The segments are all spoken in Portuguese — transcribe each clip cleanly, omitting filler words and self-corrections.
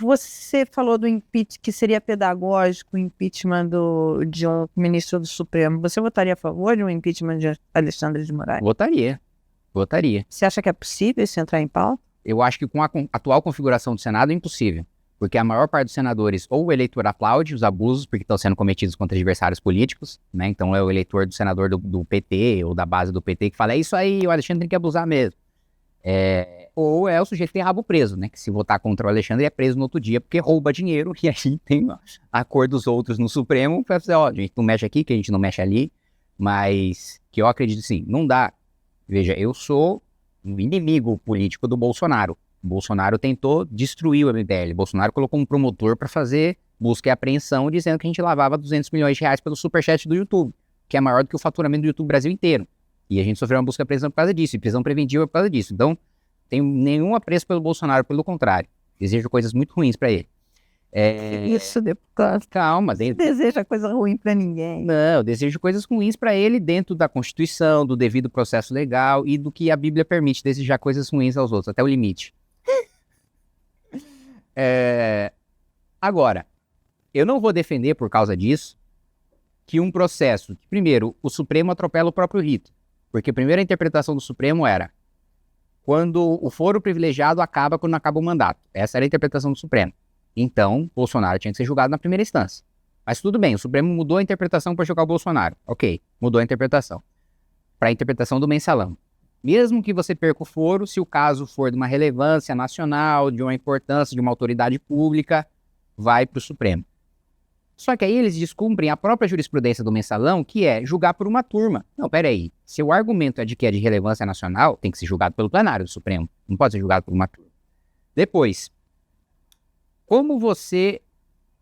Você falou do impeachment, que seria pedagógico o impeachment de um ministro do Supremo. Você votaria a favor de um impeachment de Alexandre de Moraes? Votaria. Você acha que é possível isso entrar em pauta? Eu acho que com a atual configuração do Senado é impossível. Porque a maior parte dos senadores, ou o eleitor aplaude os abusos porque estão sendo cometidos contra adversários políticos, né? Então é o eleitor do senador do PT ou da base do PT que fala, é isso aí, o Alexandre tem que abusar mesmo. Ou é o sujeito que tem rabo preso, né? Que se votar contra o Alexandre é preso no outro dia porque rouba dinheiro e aí tem a cor dos outros no Supremo para dizer, ó, a gente não mexe aqui, que a gente não mexe ali, mas que eu acredito sim, não dá. Veja, eu sou um inimigo político do Bolsonaro. O Bolsonaro tentou destruir o MBL. O Bolsonaro colocou um promotor para fazer busca e apreensão, dizendo que a gente lavava 200 milhões de reais pelo superchat do YouTube, que é maior do que o faturamento do YouTube Brasil inteiro. E a gente sofreu uma busca e apreensão por causa disso, e prisão preventiva por causa disso. Então, tenho nenhum apreço pelo Bolsonaro, pelo contrário. Desejo coisas muito ruins para ele. Isso, deputado. Calma. Não deseja coisa ruim para ninguém. Não, eu desejo coisas ruins para ele dentro da Constituição, do devido processo legal e do que a Bíblia permite desejar coisas ruins aos outros, até o limite. Agora, eu não vou defender por causa disso que um processo, que, primeiro, o Supremo atropela o próprio rito, porque a primeira interpretação do Supremo era quando o foro privilegiado acaba quando acaba o mandato. Essa era a interpretação do Supremo. Então, Bolsonaro tinha que ser julgado na primeira instância. Mas tudo bem, o Supremo mudou a interpretação para julgar o Bolsonaro. Ok, mudou a interpretação. Para a interpretação do mensalão. Mesmo que você perca o foro, se o caso for de uma relevância nacional, de uma importância de uma autoridade pública, vai para o Supremo. Só que aí eles descumprem a própria jurisprudência do mensalão, que é julgar por uma turma. Não, peraí. Se o argumento é de que é de relevância nacional, tem que ser julgado pelo plenário do Supremo. Não pode ser julgado por uma turma. Depois, como você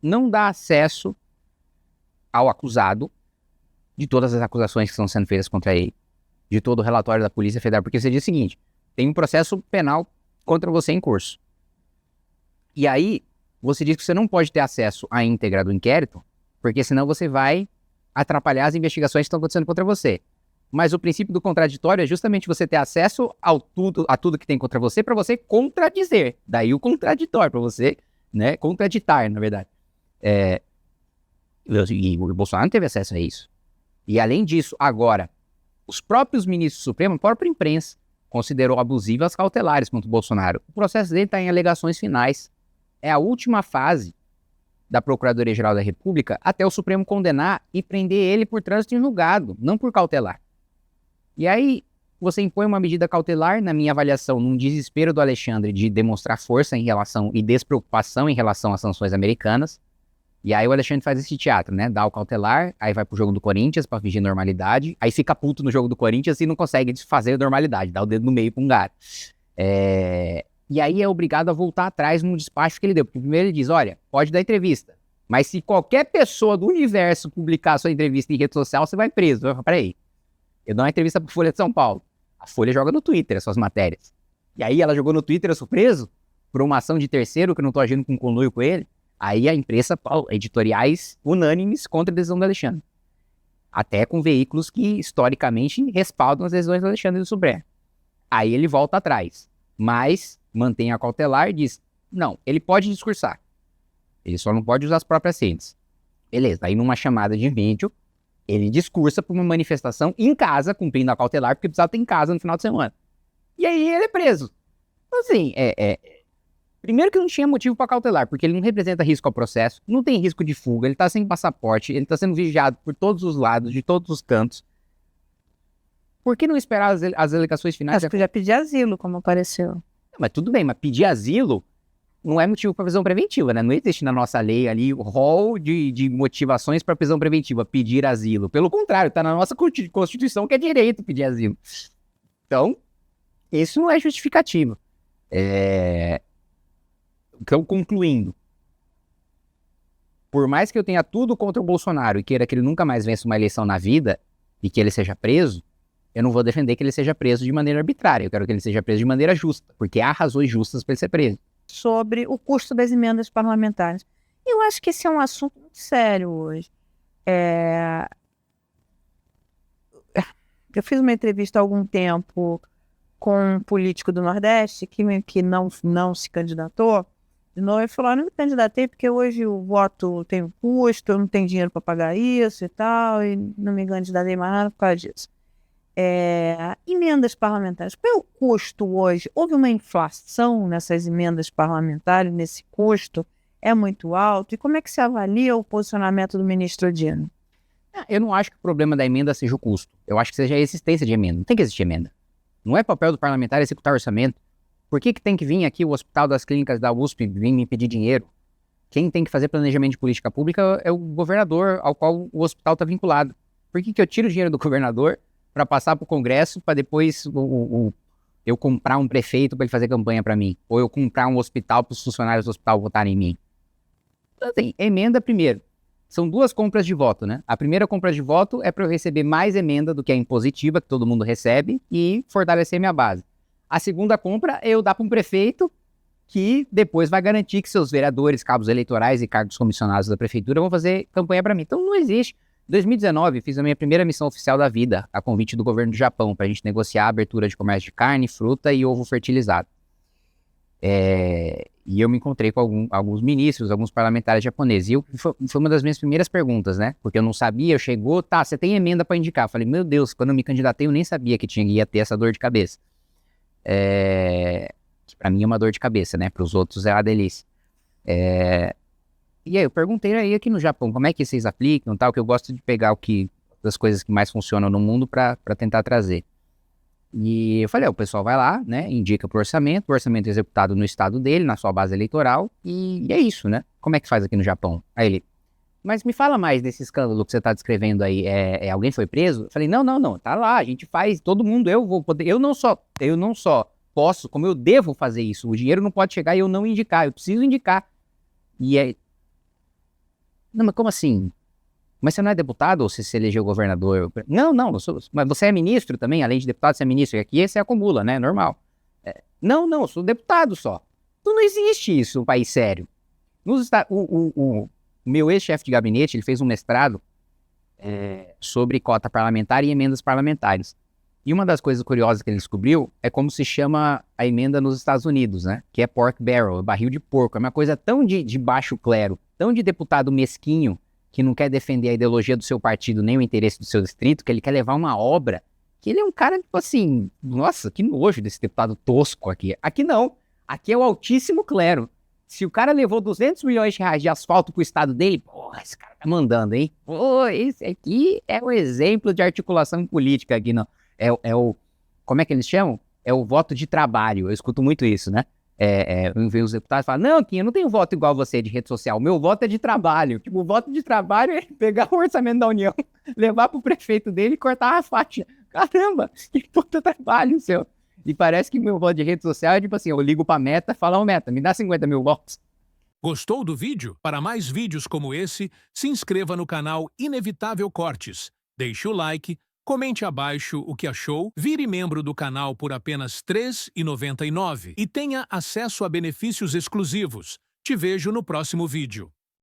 não dá acesso ao acusado de todas as acusações que estão sendo feitas contra ele, de todo o relatório da Polícia Federal, porque você diz o seguinte, tem um processo penal contra você em curso. E aí, você diz que você não pode ter acesso à íntegra do inquérito, porque senão você vai atrapalhar as investigações que estão acontecendo contra você. Mas o princípio do contraditório é justamente você ter acesso a tudo que tem contra você para você contradizer. Daí o contraditório, para você, né, contraditar, na verdade. E o Bolsonaro não teve acesso a isso. E além disso, agora, os próprios ministros do Supremo, a própria imprensa, considerou abusivas cautelares contra o Bolsonaro. O processo dele está em alegações finais. É a última fase da Procuradoria-Geral da República até o Supremo condenar e prender ele por trânsito em julgado, não por cautelar. E aí, você impõe uma medida cautelar, na minha avaliação, num desespero do Alexandre de demonstrar força em relação e despreocupação em relação às sanções americanas. E aí o Alexandre faz esse teatro, né? Dá o cautelar, aí vai pro jogo do Corinthians pra fingir normalidade, aí fica puto no jogo do Corinthians e não consegue desfazer a normalidade, dá o dedo no meio pra um gato. E aí é obrigado a voltar atrás no despacho que ele deu, porque primeiro ele diz, olha, pode dar entrevista, mas se qualquer pessoa do universo publicar a sua entrevista em rede social, você vai preso. Eu falo, peraí, eu dou uma entrevista pra Folha de São Paulo, a Folha joga no Twitter as suas matérias. E aí ela jogou no Twitter, eu sou preso por uma ação de terceiro que eu não tô agindo com conluio com ele. Aí a imprensa, editoriais unânimes contra a decisão do Alexandre. Até com veículos que, historicamente, respaldam as decisões do Alexandre do Supremo. Aí ele volta atrás, mas mantém a cautelar e diz, não, ele pode discursar. Ele só não pode usar as próprias ciências. Beleza, aí numa chamada de vídeo, ele discursa por uma manifestação em casa, cumprindo a cautelar, porque precisava ter em casa no final de semana. E aí ele é preso. Então, assim, primeiro que não tinha motivo para cautelar, porque ele não representa risco ao processo, não tem risco de fuga, ele está sem passaporte, ele está sendo vigiado por todos os lados, de todos os cantos. Por que não esperar as alegações finais? Acho que já pedi asilo, como apareceu. Mas tudo bem, mas pedir asilo não é motivo para prisão preventiva, né? Não existe na nossa lei ali o rol de motivações para prisão preventiva, pedir asilo. Pelo contrário, está na nossa Constituição que é direito pedir asilo. Então, isso não é justificativo. Então, concluindo, por mais que eu tenha tudo contra o Bolsonaro e queira que ele nunca mais vença uma eleição na vida e que ele seja preso, eu não vou defender que ele seja preso de maneira arbitrária. Eu quero que ele seja preso de maneira justa, porque há razões justas para ele ser preso. Sobre o custo das emendas parlamentares. Eu acho que esse é um assunto muito sério hoje. Eu fiz uma entrevista há algum tempo com um político do Nordeste que não se candidatou, de novo e falou: não me candidatei porque hoje o voto tem um custo, eu não tenho dinheiro para pagar isso e tal, e não me candidatei mais nada por causa disso. Emendas parlamentares. Qual é o custo hoje? Houve uma inflação nessas emendas parlamentares, nesse custo? É muito alto? E como é que se avalia o posicionamento do ministro Dino? Eu não acho que o problema da emenda seja o custo. Eu acho que seja a existência de emenda. Não tem que existir emenda. Não é papel do parlamentar executar orçamento. Por que tem que vir aqui o Hospital das Clínicas da USP vir me pedir dinheiro? Quem tem que fazer planejamento de política pública é o governador ao qual o hospital está vinculado. Por que eu tiro o dinheiro do governador para passar para o Congresso para depois eu comprar um prefeito para ele fazer campanha para mim? Ou eu comprar um hospital para os funcionários do hospital votarem em mim? Então, assim, emenda primeiro. São 2 compras de voto, né? A primeira compra de voto é para eu receber mais emenda do que a impositiva, que todo mundo recebe, e fortalecer minha base. A segunda compra é eu dar para um prefeito que depois vai garantir que seus vereadores, cabos eleitorais e cargos comissionados da prefeitura vão fazer campanha para mim. Então não existe. Em 2019, fiz a minha primeira missão oficial da vida, a convite do governo do Japão, para a gente negociar a abertura de comércio de carne, fruta e ovo fertilizado. E eu me encontrei com alguns ministros, alguns parlamentares japoneses. E foi uma das minhas primeiras perguntas, né? Porque eu não sabia, chegou, tá, você tem emenda para indicar? Eu falei, meu Deus, quando eu me candidatei eu nem sabia que ia ter essa dor de cabeça. Que para mim é uma dor de cabeça, né? Para os outros é uma delícia. E aí eu perguntei aí aqui no Japão, como é que vocês aplicam tal, que eu gosto de pegar das coisas que mais funcionam no mundo para tentar trazer. E eu falei, o pessoal vai lá, né, indica pro orçamento, o orçamento é executado no estado dele, na sua base eleitoral, e é isso, né? Como é que faz aqui no Japão? Aí ele, mas me fala mais desse escândalo que você tá descrevendo aí, alguém foi preso? Eu falei, não, tá lá, a gente faz, todo mundo, eu vou poder, eu não só posso, como eu devo fazer isso, o dinheiro não pode chegar e eu não indicar, eu preciso indicar. E aí, não, mas como assim? Mas você não é deputado ou você se elegeu governador? Não, mas você é ministro também, além de deputado, você é ministro, e aqui você acumula, né, normal. Não, eu sou deputado só. Então não existe isso, um país sério. O meu ex-chefe de gabinete, ele fez um mestrado sobre cota parlamentar e emendas parlamentares. E uma das coisas curiosas que ele descobriu é como se chama a emenda nos Estados Unidos, né, que é pork barrel, barril de porco. É uma coisa tão de baixo clero, tão de deputado mesquinho, que não quer defender a ideologia do seu partido nem o interesse do seu distrito, que ele quer levar uma obra, que ele é um cara, tipo assim, nossa, que nojo desse deputado tosco aqui. Aqui não, aqui é o altíssimo clero. Se o cara levou 200 milhões de reais de asfalto pro estado dele, porra, esse cara tá mandando, hein? Pô, esse aqui é o exemplo de articulação política aqui, não. Como é que eles chamam? É o voto de trabalho, eu escuto muito isso, né? Eu vejo os deputados e falo, não, Kim, eu não tenho voto igual você de rede social, o meu voto é de trabalho. Tipo, o voto de trabalho é pegar o orçamento da União, levar pro prefeito dele e cortar a faixa. Caramba, que puta trabalho seu. E parece que o meu voto de rede social é tipo assim, eu ligo pra Meta e falo, Meta, me dá 50 mil votos. Gostou do vídeo? Para mais vídeos como esse, se inscreva no canal Inevitável Cortes, deixe o like, comente abaixo o que achou, vire membro do canal por apenas R$ 3,99 e tenha acesso a benefícios exclusivos. Te vejo no próximo vídeo.